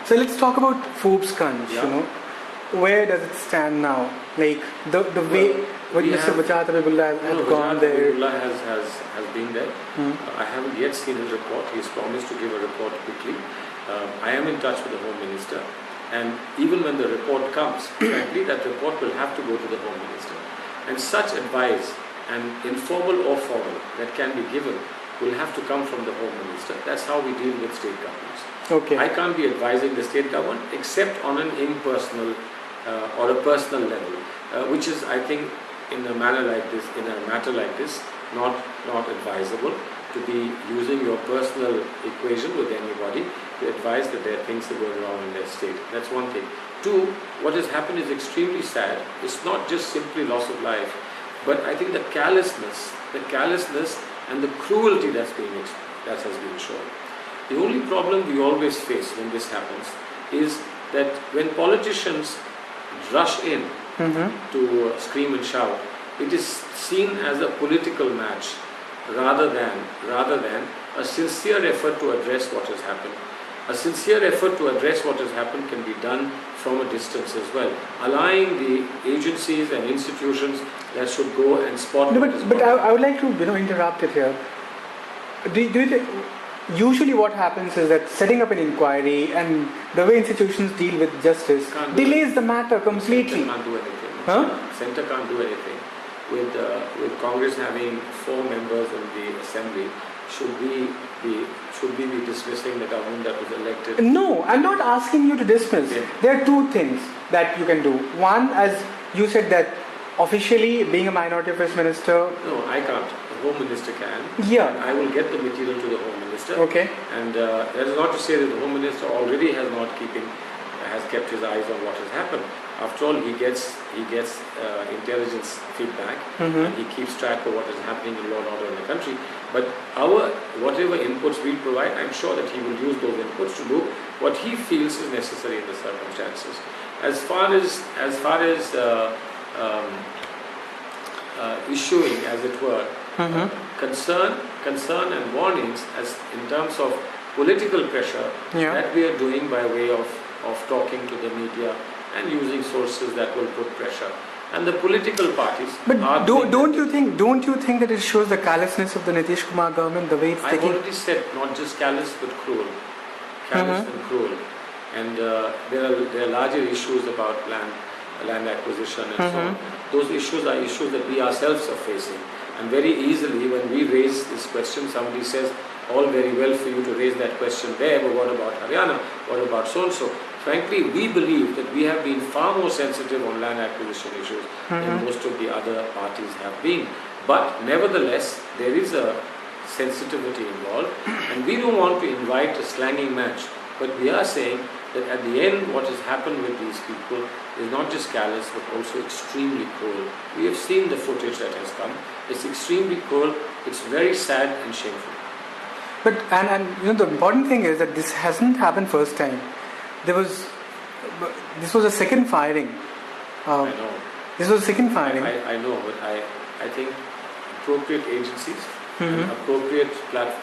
So let's talk about Forbesganj. Where does it stand now? Like the way Mr. Vajat Habibullah had gone there. Habibullah has been there. I haven't yet seen his report. He's promised to give a report quickly. I am in touch with the Home Minister, and even when the report comes, frankly, that report will have to go to the Home Minister. And such advice, and informal or formal, that can be given will have to come from the Home Minister. That's how we deal with state governments. Okay. I can't be advising the state government except on an impersonal or a personal level, which is, I think, in a matter like this, not advisable to be using your personal equation with anybody to advise that there are things that are going wrong in their state. That's one thing. Two, what has happened is extremely sad. It's not just simply loss of life, but I think the callousness and the cruelty that has been shown. The only problem we always face when this happens is that when politicians rush in to scream and shout, it is seen as a political match rather than a sincere effort to address what has happened. A sincere effort to address what has happened can be done from a distance as well, allowing the agencies and institutions that should go and spot. No, but I would like to interrupt it here. Do you think, usually what happens is that setting up an inquiry and the way institutions deal with justice delays the matter completely. Centre can't do anything. Centre can't do anything. With Congress having 4 members in the Assembly, should we be dismissing the government that was elected? No, I'm not asking you to dismiss. Yeah. There are 2 things that you can do. One, as you said, that officially being a minority affairs minister. No, I can't. The Home Minister can. Yeah. I will get the material to the Home Minister. Okay. And that is not to say that the Home Minister already has kept his eyes on what has happened. After all, he gets intelligence feedback, and he keeps track of what is happening in law and order in the country. But whatever inputs we provide, I'm sure that he will use those inputs to do what he feels is necessary in the circumstances. As far as issuing, as it were, concern and warnings as in terms of political pressure that we are doing by way of talking to the media and using sources that will put pressure. And the political parties. But don't you think that it shows the callousness of the Nitish Kumar government, the way it's taking? I've already said not just callous but cruel. Callous and cruel. And there are larger issues about land acquisition and so on. Those issues are issues that we ourselves are facing. And very easily, when we raise this question, somebody says, all very well for you to raise that question there, but what about Haryana? What about so-and-so? Frankly, we believe that we have been far more sensitive on land acquisition issues than most of the other parties have been. But nevertheless, there is a sensitivity involved, and we don't want to invite a slanging match. But we are saying that at the end, what has happened with these people is not just callous, but also extremely cruel. We have seen the footage that has come. It's extremely cruel. It's very sad and shameful. But and the important thing is that this hasn't happened first time. This was a second firing. I know. This was a second firing. I know, but I think appropriate agencies and appropriate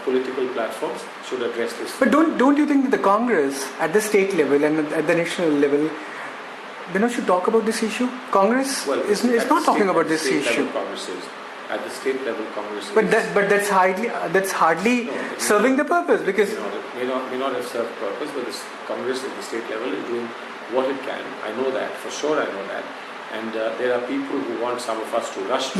political platforms should address this. But don't you think that the Congress at the state level and at the national level, should talk about this issue? Congress is not talking about this issue. At the state level, Congress. But that's hardly serving the purpose, because may not have served purpose, but the Congress at the state level is doing what it can. I know that for sure. I know that, and there are people who want some of us to rush to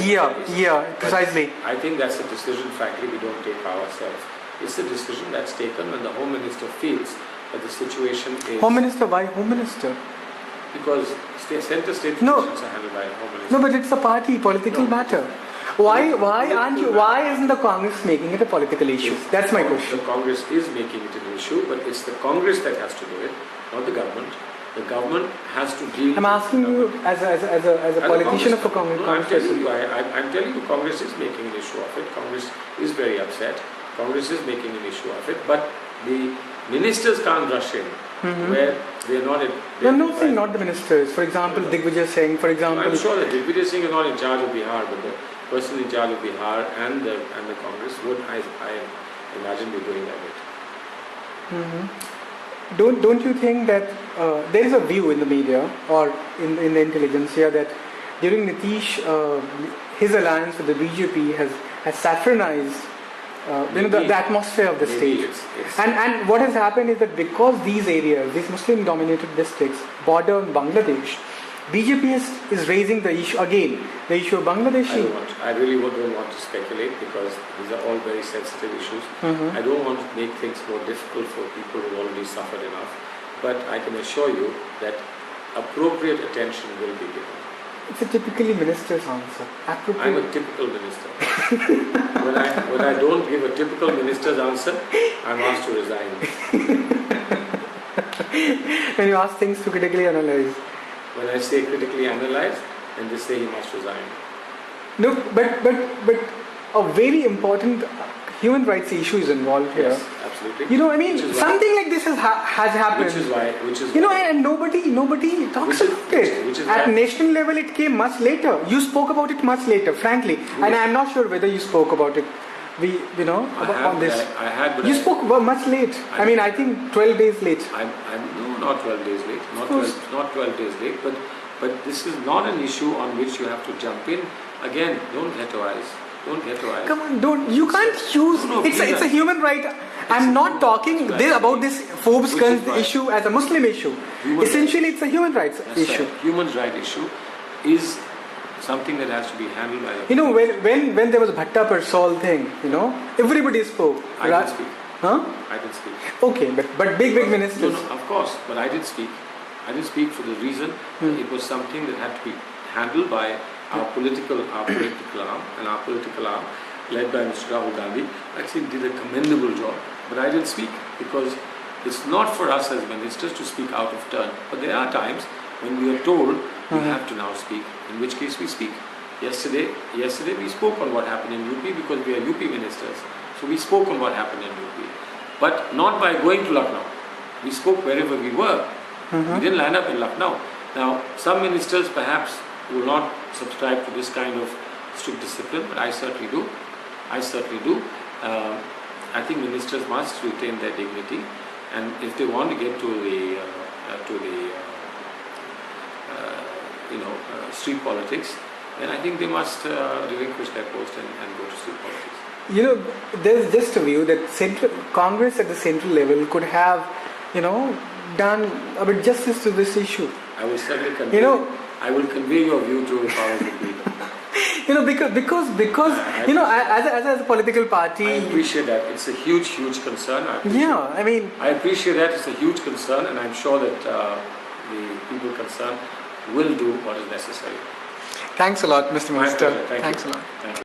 precisely. But I think that's a decision, frankly, we don't take ourselves. It's a decision that's taken when the Home Minister feels that the situation is. Home Minister? Why Home Minister? Because centre state positions are handled by Home Minister. No, but it's a political matter. Why isn't the Congress making it a political issue? That's my question. The Congress is making it an issue, but it's the Congress that has to do it, not the government. The government has to deal. I'm asking you as a politician of the Congress. No, I'm telling you, Congress is making an issue of it. Congress is very upset. Congress is making an issue of it, but the ministers can't rush in where they're not. I'm not saying not the ministers. For example, Digvijay Singh. For example, I'm sure that Digvijay Singh is not in charge of Bihar, but the person in charge of Bihar and the Congress would, I imagine, be doing that. don't you think that there is a view in the media or in the intelligence here that during Nitish, his alliance with the BJP has saffronized the atmosphere of the state. And what has happened is that because these areas, these Muslim-dominated districts, border on Bangladesh, BJP is raising the issue again, the issue of Bangladeshi. I really don't want to speculate because these are all very sensitive issues. I don't want to make things more difficult for people who already suffered enough. But I can assure you that appropriate attention will be given. It's a typically minister's answer. I'm a typical minister. when I don't give a typical minister's answer, I'm asked to resign. When you ask things to critically analyze. When I say critically analyze, then they say he must resign. No, but a very important human rights issue is involved here. Yes, absolutely. Something like this has happened. Which is why. And nobody talks about it. At national level, it came much later. You spoke about it much later, frankly. And I'm not sure whether you spoke about it. On this. I had, but you spoke much late. I think 12 days late. No, not 12 days late. Not 12 days late. But this is not an issue on which you have to jump in. Again, don't ghettoize. Come on, you can't use. It's a human right. I'm not talking about this Forbesganj issue as a Muslim issue. Essentially, it's a human rights issue. Human rights issue is something that has to be handled by the when there was a Bhatta Persol thing, everybody spoke. I did speak. Huh? I did speak. Okay, but big ministers. No, of course, but I did speak. I did speak for the reason that it was something that had to be handled by our political arm, and our political arm, led by Mr. Rahul Gandhi, actually did a commendable job. But I did speak because it's not for us as ministers to speak out of turn. But there are times when we are told we have to now speak, in which case we speak. Yesterday we spoke on what happened in UP because we are UP ministers. So we spoke on what happened in UP. But not by going to Lucknow. We spoke wherever we were. We didn't line up in Lucknow. Now, some ministers perhaps will not subscribe to this kind of strict discipline, but I certainly do. I think ministers must retain their dignity, and if they want to get to the street politics, then I think they must relinquish their post and go to street politics. There's just a view that Congress at the central level could have, done a bit justice to this issue. I will certainly convey. I will convey your view to powers that be. because as a political party, I appreciate that. It's a huge concern. I appreciate that. It's a huge concern, and I'm sure that the people concerned will do what is necessary. Thanks a lot, Mr. Minister. Thanks a lot. Thank you.